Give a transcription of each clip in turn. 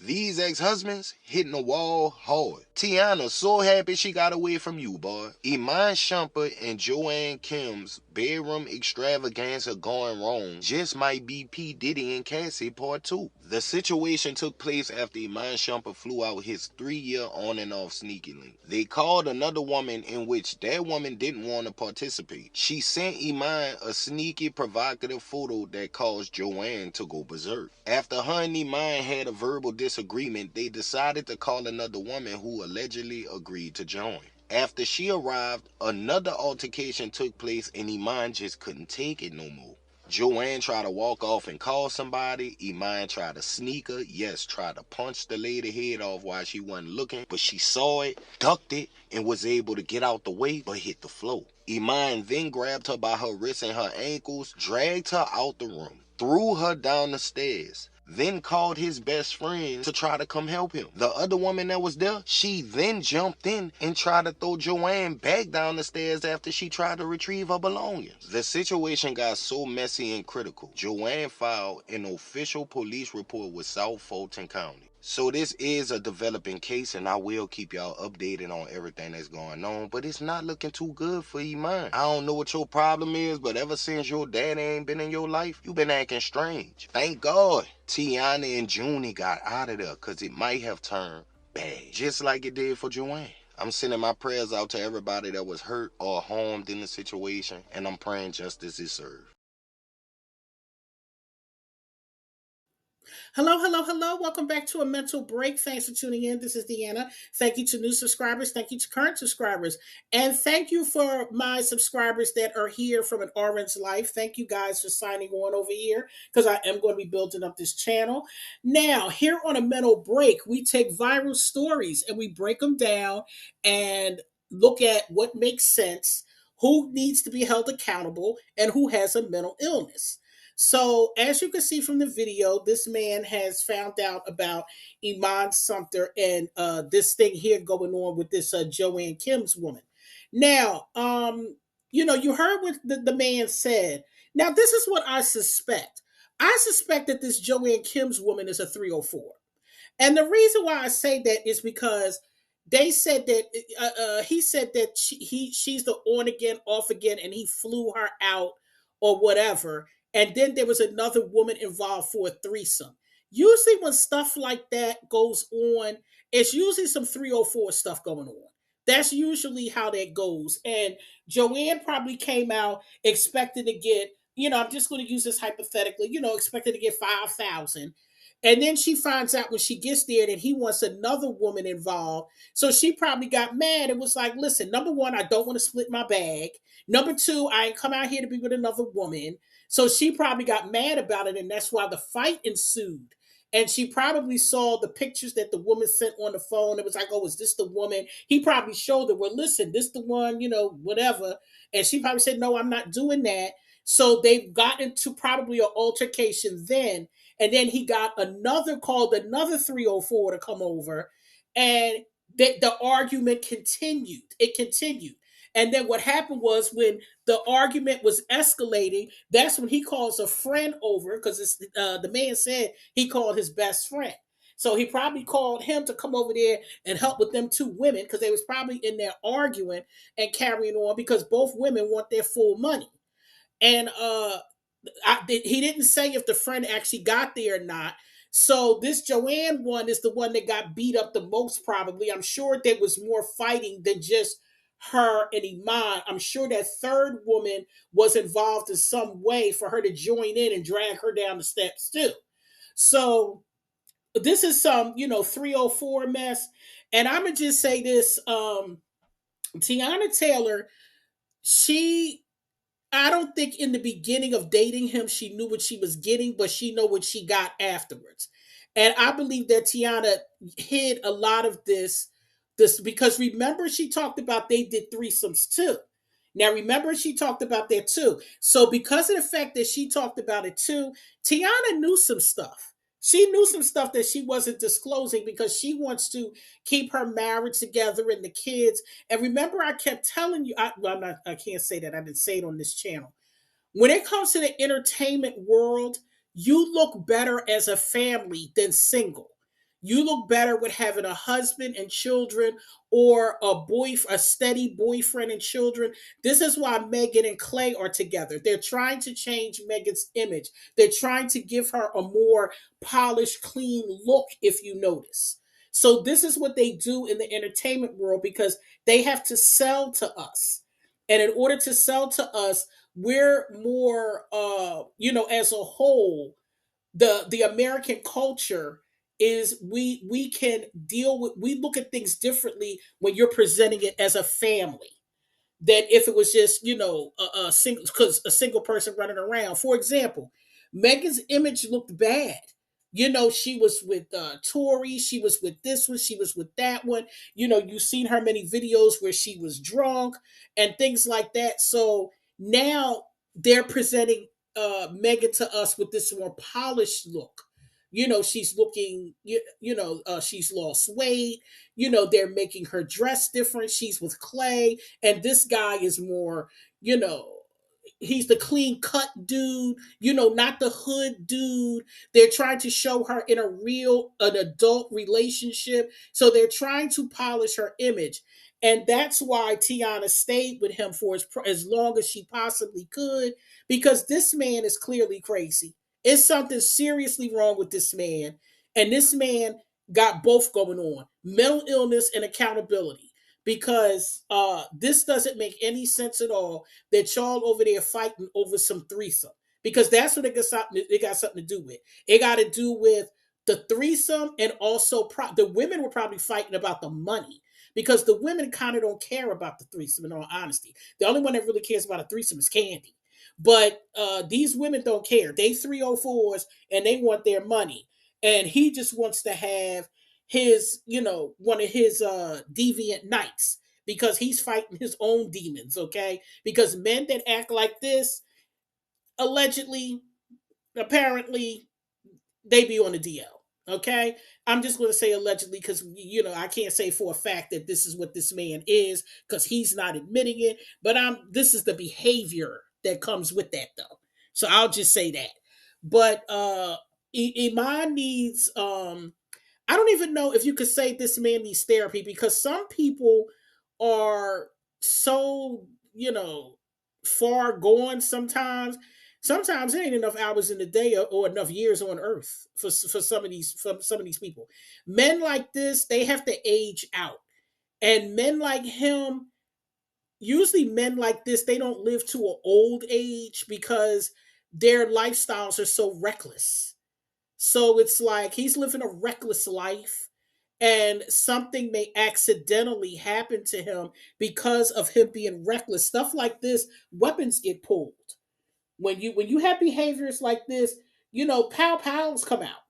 These ex-husbands hitting the wall hard. Teyana so happy she got away from you, boy. Iman Shumpert and Joanna Kim's bedroom extravaganza going wrong just might be P. Diddy and Cassie Part 2. The situation took place after Iman Shumpert flew out his 3-year on and off sneakily. They called another woman in which that woman didn't want to participate. She sent Iman a sneaky provocative photo that caused Joanne to go berserk. After her and Iman had a verbal disagreement, they decided to call another woman who allegedly agreed to join. After she arrived, another altercation took place and Iman just couldn't take it no more. Joanne tried to walk off and call somebody. Iman tried to sneak her. Yes, tried to punch the lady head off while she wasn't looking. But she saw it, ducked it, and was able to get out the way, but hit the floor. Iman then grabbed her by her wrists and her ankles, dragged her out the room, threw her down the stairs, then called his best friend to try to come help him. The other woman that was there, she then jumped in and tried to throw Joanne back down the stairs after she tried to retrieve her belongings. The situation got so messy and critical, Joanne filed an official police report with South Fulton County. So this is a developing case, and I will keep y'all updated on everything that's going on, but it's not looking too good for Iman. I don't know what your problem is, but ever since your daddy ain't been in your life, you been acting strange. Thank God Teyana and Junie got out of there, because it might have turned bad, just like it did for Joanne. I'm sending my prayers out to everybody that was hurt or harmed in the situation, and I'm praying justice is served. Hello, hello, hello. Welcome back to a mental break. Thanks for tuning in. This is Deanna. Thank you to new subscribers. Thank you to current subscribers. And thank you for my subscribers that are here from an orange life. Thank you guys for signing on over here because I am going to be building up this channel. Now, here on a mental break, we take viral stories and we break them down and look at what makes sense, who needs to be held accountable, and who has a mental illness. So, as you can see from the video, this man has found out about Iman Sumter and this thing here going on with this Joanna Kim's woman. Now, you heard what the man said. Now, this is what I suspect. I suspect that this Joanna Kim's woman is a 304. And the reason why I say that is because they said that he said that she's the on again, off again, and he flew her out or whatever. And then there was another woman involved for a threesome. Usually, when stuff like that goes on, it's usually some 304 stuff going on. That's usually how that goes. And Joanne probably came out expecting to get, I'm just going to use this hypothetically, expecting to get 5,000, and then she finds out when she gets there that he wants another woman involved. So she probably got mad and was like, listen, number one, I don't want to split my bag. Number two, I ain't come out here to be with another woman. So she probably got mad about it. And that's why the fight ensued. And she probably saw the pictures that the woman sent on the phone. It was like, oh, is this the woman? He probably showed her, well, listen, this the one, whatever. And she probably said, no, I'm not doing that. So they've gotten into probably an altercation then, and then he got called another 304 to come over, and the argument continued. It continued. And then what happened was when the argument was escalating, that's when he calls a friend over because the man said he called his best friend. So he probably called him to come over there and help with them two women because they was probably in there arguing and carrying on because both women want their full money. And he didn't say if the friend actually got there or not. So this Joanne one is the one that got beat up the most, probably. I'm sure there was more fighting than just her and Iman. I'm sure that third woman was involved in some way for her to join in and drag her down the steps too. So this is some, 304 mess. And I'm gonna just say this, Teyana Taylor, she I don't think in the beginning of dating him she knew what she was getting, but she know what she got afterwards. And I believe that Teyana hid a lot of this because remember she talked about they did threesomes too. Now remember she talked about that too. So because of the fact that she talked about it too, Teyana knew some stuff. She knew some stuff that she wasn't disclosing because she wants to keep her marriage together and the kids. And remember, I kept telling you, I can't say that. I didn't say it on this channel. When it comes to the entertainment world, you look better as a family than single. You look better with having a husband and children, or a steady boyfriend and children. This is why Megan and Clay are together. They're trying to change Megan's image. They're trying to give her a more polished, clean look, if you notice. So this is what they do in the entertainment world because they have to sell to us. And in order to sell to us, we're more as a whole, the American culture is we can deal with, we look at things differently when you're presenting it as a family than if it was just a single, because a single person running around. For example, Megan's image looked bad. She was with Tori, she was with this one, she was with that one. You've seen her many videos where she was drunk and things like that. So now they're presenting Megan to us with this more polished look. She's looking, she's lost weight. They're making her dress different. She's with Clay, and this guy is more, you know, he's the clean cut dude, not the hood dude. They're trying to show her in an adult relationship. So they're trying to polish her image. And that's why Teyana stayed with him for as long as she possibly could, because this man is clearly crazy. It's something seriously wrong with this man. And this man got both going on, mental illness and accountability. Because this doesn't make any sense at all that y'all over there fighting over some threesome, because that's what it got something to do with. It got to do with the threesome, and also the women were probably fighting about the money, because the women kind of don't care about the threesome. In all honesty, the only one that really cares about a threesome is Candy. But these women don't care. They 304s and they want their money, and he just wants to have his, one of his deviant nights, because he's fighting his own demons, okay? Because men that act like this, allegedly, apparently, they be on the DL. Okay, I'm just going to say allegedly, because I can't say for a fact that this is what this man is, because he's not admitting it. But this is the behavior that comes with that, though. So I'll just say that. But Iman needs I don't even know if you could say this man needs therapy, because some people are so, far gone sometimes. Sometimes there ain't enough hours in the day, or enough years on earth for some of these people. Men like this, they have to age out. And men like him, usually men like this, they don't live to an old age because their lifestyles are so reckless. So it's like he's living a reckless life, and something may accidentally happen to him because of him being reckless. Stuff like this, weapons get pulled. When you have behaviors like this, pow pows come out,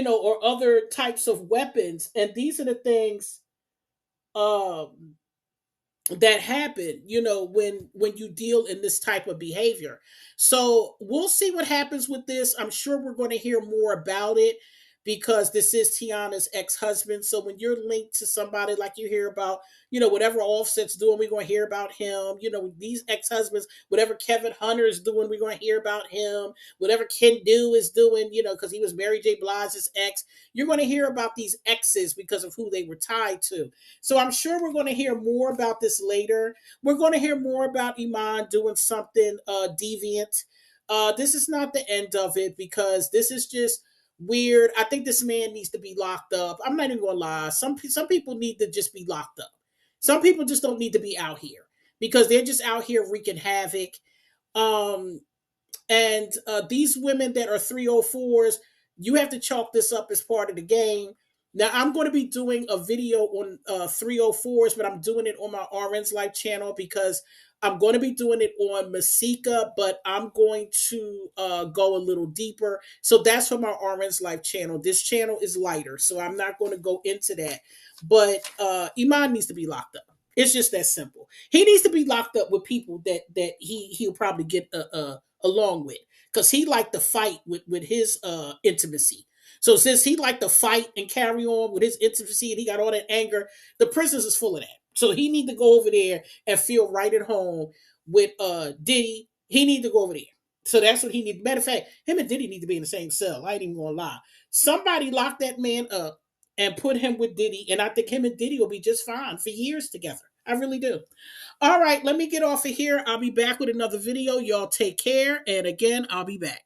or other types of weapons, and these are the things um that happen, when you deal in this type of behavior. So we'll see what happens with this. I'm sure we're going to hear more about it, because this is Tiana's ex-husband. So when you're linked to somebody, like you hear about, whatever Offset's doing, we're going to hear about him. These ex-husbands, whatever Kevin Hunter is doing, we're going to hear about him. Whatever Ken Do is doing, because he was Mary J. Blige's ex, you're going to hear about these exes because of who they were tied to. So I'm sure we're going to hear more about this later. We're going to hear more about Iman doing something deviant. This is not the end of it, because this is just weird. I think this man needs to be locked up. I'm not even going to lie. Some people need to just be locked up. Some people just don't need to be out here, because they're just out here wreaking havoc. Um, and these women that are 304s, you have to chalk this up as part of the game. Now, I'm going to be doing a video on 304s, but I'm doing it on my RN's Life channel, because I'm going to be doing it on Masika, but I'm going to go a little deeper. So that's for my RN's Life channel. This channel is lighter, so I'm not going to go into that. But Iman needs to be locked up. It's just that simple. He needs to be locked up with people that he'll probably get along with, because he liked to fight with his intimacy. So since he liked to fight and carry on with his intimacy, and he got all that anger, the prisons is full of that. So he need to go over there and feel right at home with Diddy. He need to go over there. So that's what he need. Matter of fact, him and Diddy need to be in the same cell. I ain't even gonna lie. Somebody lock that man up and put him with Diddy. And I think him and Diddy will be just fine for years together. I really do. All right, let me get off of here. I'll be back with another video. Y'all take care. And again, I'll be back.